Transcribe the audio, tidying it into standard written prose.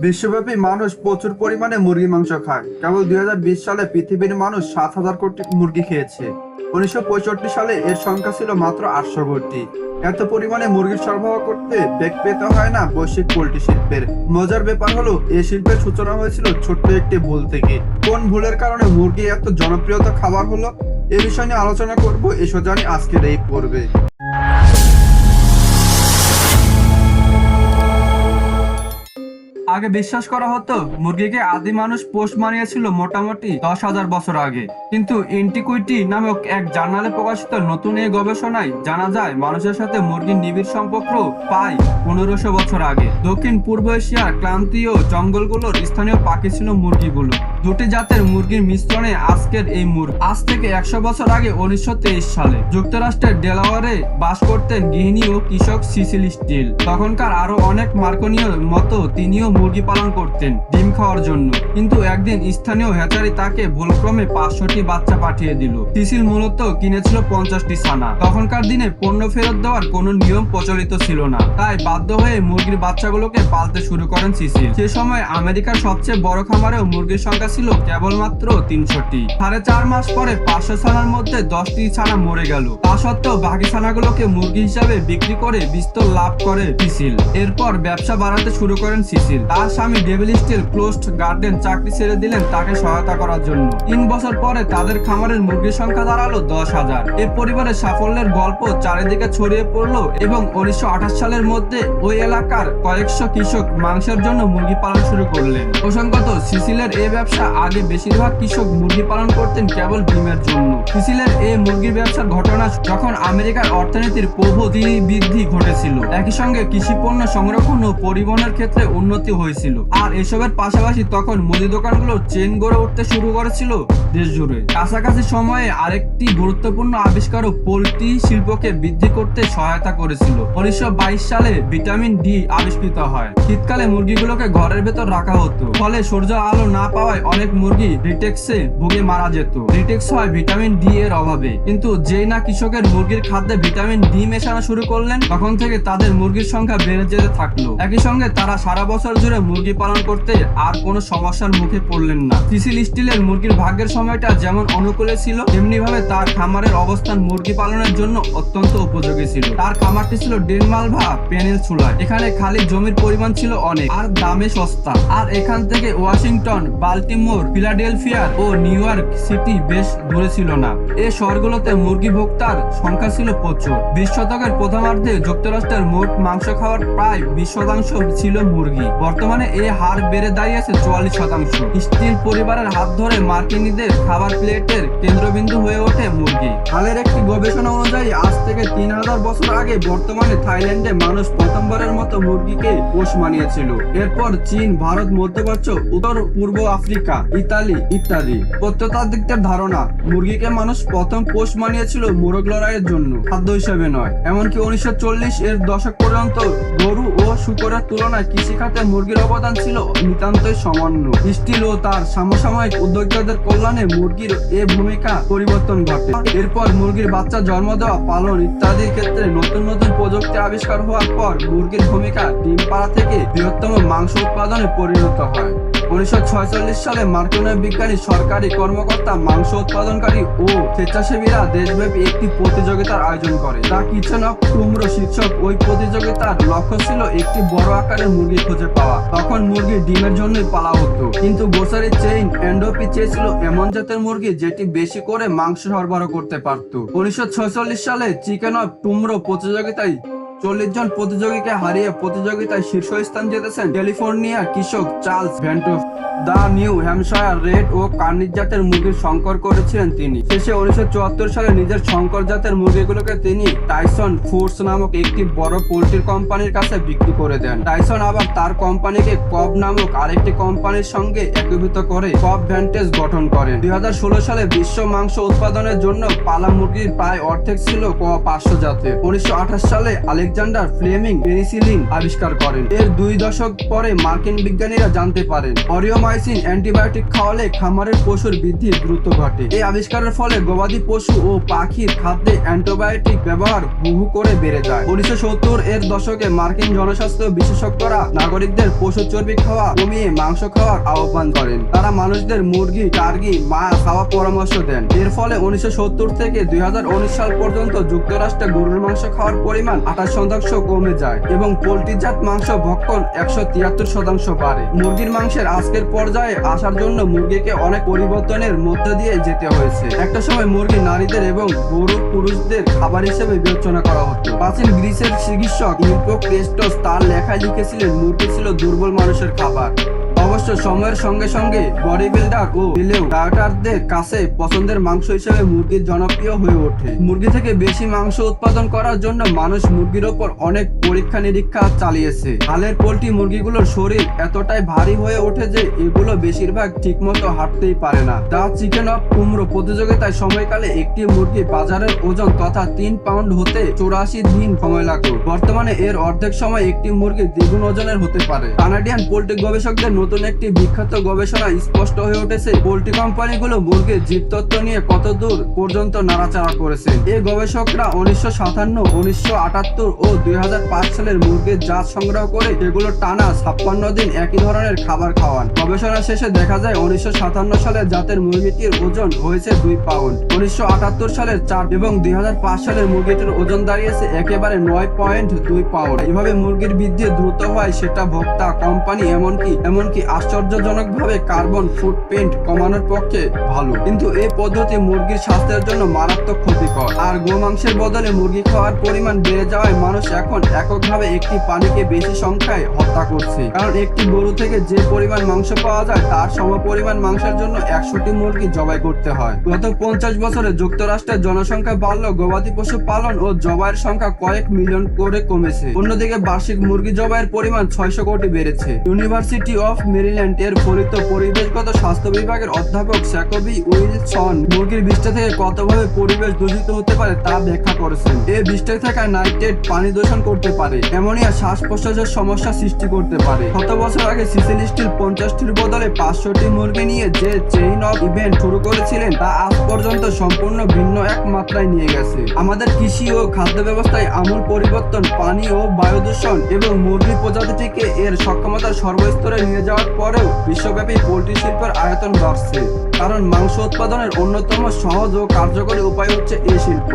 বিশ্বব্যাপী মানুষ প্রচুর পরিমাণে মুরগি মাংস খায়। কেবল 2020 সালে পৃথিবীর মানুষ 7,000 কোটি মুরগি খেয়েছে। 1965 সালে এর সংখ্যা ছিল মাত্র 800 কোটি। এত পরিমাণে মুরগির সরবরাহ করতে বেগ পেতে হয় না বৈশ্বিক পোল্ট্রি শিল্পের। মজার ব্যাপার হলো, এই শিল্পের সূচনা হয়েছিল ছোট্ট একটি ভুল থেকে। কোন ভুলের কারণে মুরগি এত জনপ্রিয়তা খাবার হলো, এ বিষয় নিয়ে আলোচনা করব এসো জানি আজকের এই পর্বে। আগে বিশ্বাস করা হতো মুরগিকে আদি মানুষ পোষ মানিয়েছিল মোটামুটি 10,000 বছর আগে, কিন্তু এন্টিকুইটি নামক এক জার্নালে প্রকাশিত নতুন এই গবেষণায় জানা যায় মানুষের সাথে মুরগির নিবিড় সম্পর্ক প্রায় 1500 বছর আগে। দক্ষিণ পূর্ব এশিয়ার ক্রান্তীয় জঙ্গলগুলোর স্থানীয় পাখি ছিল মুরগিগুলো। দুটি জাতের মুরগির মিশ্রণে আজকের এই মুরগি। আজ থেকে 100 বছর আগে 1923 সালে যুক্তরাষ্ট্রের ডেলাওয়ারে বাস করতেন গৃহিণী ও কৃষক সিসিল স্টিল। তখনকার আরো অনেক মার্কনীয় মতো তিনিও মুরগি পালন করতেন ডিম খাওয়ার জন্য, কিন্তু একদিন স্থানীয় হ্যাচারি তাকে ভুলক্রমে 500টি বাচ্চা পাঠিয়ে দিল। সিসিল মূলত কিনেছিল 50টি ছানা। তখনকার দিনে পণ্য ফেরত দেওয়ার কোনো নিয়ম প্রচলিত ছিল না, তাই বাধ্য হয়ে মুরগির বাচ্চাগুলোকে পালতে শুরু করেন সিসিল। সে সময় আমেরিকার সবচেয়ে বড় খামারেও মুরগির সংখ্যা ছিল কেবলমাত্র 300টি। 4.5 মাস পরে 500 ছানার মধ্যে 10টি ছানা মরে গেল। তা সত্ত্বেও বাকি ছানাগুলোকে মুরগি হিসাবে বিক্রি করে বিস্তর লাভ করে সিসিল। এরপর ব্যবসা বাড়াতে শুরু করেন সিসিল। তার স্বামী ডেভিল স্টিল ক্লোজড গার্ডেন চাকরি ছেড়ে দিলেন তাকে সহায়তা করার জন্য। 3 বছর পরে তাদের খামারের মুরগির সংখ্যা দাঁড়ালো 10,000। এই পরিবারের সাফল্যের গল্প চারিদিকে ছড়িয়ে পড়লো এবং 1928 সালের মধ্যে ওই এলাকার কয়েকশো কৃষক মাংসের জন্য মুরগি পালন শুরু করলেন। প্রসঙ্গত, সিসিলের এই ব্যবসা আগে বেশিরভাগ কৃষক মুরগি পালন করতেন কেবল ডিমের জন্য। সিসিলের এই মুরগির ব্যবসার ঘটনা যখন আমেরিকার অর্থনীতির প্রবৃদ্ধি বৃদ্ধি ঘটেছিল, একই সঙ্গে কৃষি পণ্য সংরক্ষণ ও পরিবহনের ক্ষেত্রে উন্নতি হয়েছিল। আর এসবের পাশাপাশি তখন মুদি দোকানগুলোর চেইন গড়ে উঠতে শুরু করেছিল দেশ জুড়ে। কাছাকাছি সময়ে আরেকটি গুরুত্বপূর্ণ আবিষ্কারও পোল্ট্রি শিল্পকে বৃদ্ধি করতে সহায়তা করেছিল। 1922 সালে ভিটামিন ডি আবিষ্কৃত হয়। শীতকালে মুরগিগুলোকে ঘরের ভেতর রাখা হতো, ফলে সূর্য আলো না পাওয়ায় অনেক মুরগি রিটেক্সে ভুগে মারা যেত। রিটেক্স হয় ভিটামিন ডি এর অভাবে। কিন্তু যেই না কৃষকের মুরগির খাদ্যে ভিটামিন ডি মেশানো শুরু করলেন, তখন থেকে তাদের মুরগির সংখ্যা বেড়ে যেতে থাকলো। একই সঙ্গে তারা সারা বছর জুড়ে মুরগি পালন করতে আর কোনো সমস্যার মুখে পড়লেন না। সিসিল স্টিলের মুরগির ভাগ্যের সময়টা যেমন অনুকূলে ছিল, তেমনি ভাবে তার খামারের অবস্থান মুরগি পালনের জন্য অত্যন্ত উপযোগী ছিল। তার খামারটি ছিল ডেনমালভা পেনিনসুলায়। এখানে খালি জমির পরিমাণ ছিল অনেক আর দামে সস্তা। আর এখান থেকে ওয়াশিংটন, বাল্টিমোর, ফিলাডেলফিয়া ও নিউ ইয়র্ক সিটি বেশ দূরে ছিল না। এই শহরগুলোতে মুরগি ভোক্তার সংখ্যা ছিল প্রচুর। 20 শতকের প্রথমার্ধে যুক্তরাষ্ট্রের মোট মাংস খাওয়ার প্রায় 20% ছিল মুরগি। বর্তমানে এই হার বেড়ে দাঁড়িয়েছে 44%। স্টিল পরিবারের হাত ধরে মার্কিনীদের খাবার প্লেটের কেন্দ্রবিন্দু হয়ে ওঠে মুরগি। হালের একটি গবেষণা অনুযায়ী আজ থেকে 3000 বছর আগে বর্তমানে থাইল্যান্ডে মানুষ প্রথমবারের মতো মুরগিকে পোষ মানিয়েছিল। এরপর চীন, ভারত, মধ্যপ্রাচ্য, উত্তর পূর্ব আফ্রিকা, ইতালি ইত্যাদি। প্রত্নতাত্ত্বিকদের ধারণা, মুরগিকে মানুষ প্রথম পোষ মানিয়েছিল মোরগ লড়াইয়ের জন্য, খাদ্য হিসেবে নয়। এমনকি 1940 এর দশক পর্যন্ত গরু ও শূকরের তুলনায় কৃষিখাতে মুরগির অবদান ছিল নিতান্তই সামান্য। স্টিল ও তার সমসাময়িক উদ্যোক্তাদের কল্যাণে মুরগির এ ভূমিকা পরিবর্তন ঘটে। এরপর মুরগির বাচ্চা জন্ম দেওয়া, পালন ইত্যাদির ক্ষেত্রে নতুন নতুন প্রযুক্তি আবিষ্কার হওয়ার পর মুরগির ভূমিকা ডিম পাড়া থেকে বৃহত্তম মাংস উৎপাদনে পরিণত হয়। 1946 সালে মার্কিন বিজ্ঞানী, সরকারি কর্মকর্তা, মাংস উৎপাদনকারী ও স্বেচ্ছাসেবীরা দেশব্যাপী একটি প্রতিযোগিতার আয়োজন করে। দ্য কিচেন অফ টুমরো শীর্ষক ওই প্রতিযোগিতার লক্ষ্য ছিল একটি বড় আকারের মুরগি খুঁজে পাওয়া। তখন মুরগি ডিমের জন্যই পালা হতো, কিন্তু গ্রোসারি চেইন এন্ডোপি চেয়েছিল এমন জাতের মুরগি যেটি বেশি করে মাংস সরবরাহ করতে পারত। 1946 সালে চিকেন অফ টুমরো প্রতিযোগিতায় 40 জন প্রতিযোগীকে হারিয়ে প্রতিযোগিতায় শীর্ষস্থান জিতেছেন ক্যালিফোর্নিয়ার কৃষক Charles Vantress. The New Hampshire Red ও কার্নিশ জাতের মুরগির সংকর করেছিলেন তিনি। শেষে 1974 সালে নিজের সংকর জাতের মুরগিগুলোকে তিনি টাইসন ফুডস নামক একটি বড় পোল্ট্রি কোম্পানির কাছে বিক্রি করে দেন। টাইসন আবার তার কোম্পানিকে কব নামক আরেকটি কোম্পানির সঙ্গে একীভূত করে কব ভ্যান্টেজ গঠন করেন। 2016 সালে বিশ্ব মাংস উৎপাদনের জন্য পালা মুরগির প্রায় অর্ধেক ছিল 500 জাতের। 1928 সালে আলেকজান্ডার ফ্লেমিং পেনিসিলিন আবিষ্কার করেন। এর 2 দশক পরে মার্কিন বিজ্ঞানীরা জানতে পারেন অরিওমাইসিন অ্যান্টিবায়োটিক খাওয়ালে খামারের পশুর বৃদ্ধি দ্রুত ঘটে। এই আবিষ্কারের ফলে গবাদি পশু ও পাখির খাদ্যে অ্যান্টিবায়োটিক ব্যবহার হু করে বেড়ে যায়। 1970 এর দশকে মার্কিন জনস্বাস্থ্য বিশেষজ্ঞরা নাগরিকদের পশু চর্বি খাওয়া কমিয়ে মাংস খাওয়ার আহ্বান করেন। তারা মানুষদের মুরগি, টার্কি, মাছ খাওয়ার পরামর্শ দেন। এর ফলে 1970 থেকে 2019 সাল পর্যন্ত যুক্তরাষ্ট্রে গরুর মাংস খাওয়ার পরিমাণ 28% কমে যায় এবং পোল্ট্রিজাত মাংস ভক্ষণ 173% বাড়ে। মুরগির মাংসের আজকের পর্যায়ে আসার জন্য মুরগিকে অনেক পরিবর্তনের মধ্য দিয়ে যেতে হয়েছে। একটা সময় মুরগি নারীদের এবং গরু পুরুষদের খাবার হিসেবে বিবেচনা করা হতো। প্রাচীন গ্রিসের চিকিৎসক হিপোক্রেটস তার লেখায় লিখেছিলেন মুরগি ছিল দুর্বল মানুষের খাবার। অবশ্য সময়ের সঙ্গে সঙ্গে বডি বিল্ডার ও ডায়েটারদের কাছে পছন্দের মাংস হিসেবে মুরগির জনপ্রিয় হয়ে ওঠে। মুরগি থেকে বেশি মাংস উৎপাদন করার জন্য মানুষ মুরগির ওপর অনেক পরীক্ষা নিরীক্ষা চালিয়েছে। হালের পোল্ট্রি মুরগিগুলোর শরীর এতটাই ভারী হয়ে ওঠে যে এগুলো বেশিরভাগ ঠিকমতো হাঁটতেই পারে না। দা চিকেন অফ কুমড়ো প্রতিযোগিতায় সময়কালে একটি মুরগি বাজারের ওজন তথা 3 পাউন্ড হতে 84 দিন সময় লাগতো। বর্তমানে এর অর্ধেক সময় একটি মুরগি দ্বিগুণ ওজনের হতে পারে। কানাডিয়ান পোল্ট্রি গবেষকদের নতুন একটি বিখ্যাত গবেষণা স্পষ্ট হয়ে উঠেছে পোল্ট্রি কোম্পানিগুলো মুরগির জীবতত্ত্ব নিয়ে কত দূর পর্যন্ত নাড়াচাড়া করেছে। এই গবেষকরা 1957, 1978 ও 2005 সালের মুরগির জাত সংগ্রহ করে এগুলো টানা 56 দিন একই ধরনের খাবার খাওয়ান। গবেষণা শেষে দেখা যায় 1957 সালের জাতের মুরগিটির ওজন হয়েছে 2 পাউন্ড, 1978 সালের 4 এবং 2005 সালের মুরগিটির ওজন দাঁড়িয়েছে একেবারে 9.2 পাউন্ড। এভাবে মুরগির বৃদ্ধি দ্রুত হয় সেটা ভোক্তা, কোম্পানি এমনকি আশ্চর্যজনকভাবে কার্বন ফুটপ্রিন্ট কমানোর পক্ষে ভালো। কিন্তু এই পদ্ধতি মুরগির স্বাস্থ্যের জন্য মারাত্মক ক্ষতিকর। আর গোমাংসের বদলে মুরগি খাওয়ার পরিমাণ বেড়ে যাওয়ায় মানুষ এখন এককভাবে একটি প্রাণীকে বেশি সংখ্যায় হত্যা করছে। কারণ একটি গরু থেকে যে পরিমাণ মাংস পাওয়া যায় তার সমপরিমাণ মাংসের জন্য 100টি মুরগি জবাই করতে হয়। গত 50 বছরে যুক্তরাষ্ট্রের জনসংখ্যা বাড়লেও গবাদি পশু পালন ও জবাইয়ের সংখ্যা কয়েক মিলিয়ন করে কমেছে। অন্যদিকে বার্ষিক মুরগি জবাইয়ের পরিমাণ 600 কোটি বেড়েছে। ইউনিভার্সিটি অফ মেরিল্যান্ড এর ফলিত পরিবেশগত স্বাস্থ্য বিভাগের অধ্যাপক জ্যাকবি উইলসন মুরগির বিষ্ঠা থেকে কতভাবে পরিবেশ দূষিত হতে পারে তা ব্যাখ্যা করেছেন। এই বিষ্ঠা থাকা নাইট্রেট পানি দূষণ করতে পারে, অ্যামোনিয়া শ্বাস প্রশ্বাসের সমস্যা সৃষ্টি করতে পারে। শত বছর আগে সিসিল স্টিল 50টির বদলে 500টি মুরগি নিয়ে যে চেইন অফ ইভেন্ট শুরু করেছিলেন তা আজ পর্যন্ত সম্পূর্ণ ভিন্ন এক মাত্রায় নিয়ে গেছে। আমাদের কৃষি ও খাদ্য ব্যবস্থায় আমূল পরিবর্তন, পানি ও বায়ু দূষণ এবং মুরগি প্রজাতিটিকে এর সক্ষমতার সর্বস্তরে নিয়ে যাওয়ার পরেও বিশ্বব্যাপী পোল্ট্রি শিল্পের আয়তন বাড়ছে। কারণ মাংস উৎপাদনের অন্যতম সহজ ও কার্যকরী উপায় হচ্ছে এই শিল্প।